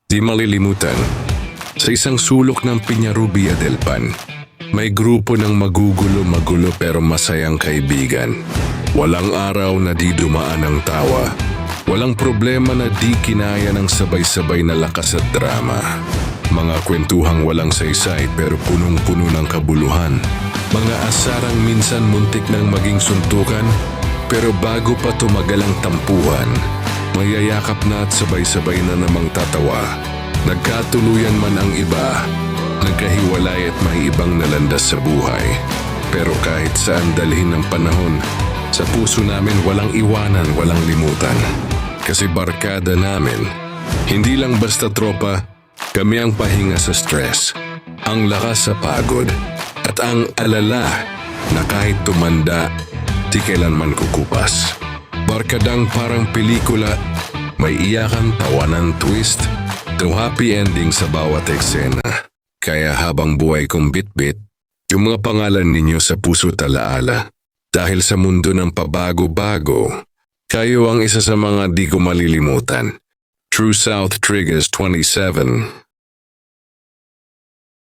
Di malilimutan, sa isang sulok ng Piñarubia del Pan, may grupo ng magulo pero masayang kaibigan. Walang araw na di dumaan ang tawa. Walang problema na di kinaya ng sabay-sabay na lakas at drama. Mga kwentuhang walang saysay pero punong-puno ng kabuluhan. Mga asarang minsan muntik nang maging suntukan, pero bago pa tumagal ang tampuhan, mayayakap na at sabay-sabay na namang tatawa. Nagkatuluyan man ang iba, nagkahiwalay at may ibang nalandas sa buhay. Pero kahit saan dalhin ng panahon, sa puso namin walang iwanan, walang limutan. Kasi barkada namin, hindi lang basta tropa, kami ang pahinga sa stress, ang lakas sa pagod, at ang alala na kahit tumanda, di kailanman kukupas. Barkadang parang pelikula, may iyakan, tawanan, twist, to happy ending sa bawat eksena. Kaya habang buhay kong bitbit, yung mga pangalan ninyo sa puso't alaala. Dahil sa mundo ng pabago-bago, kayo ang isa sa mga di ko malilimutan. True South Triggers 27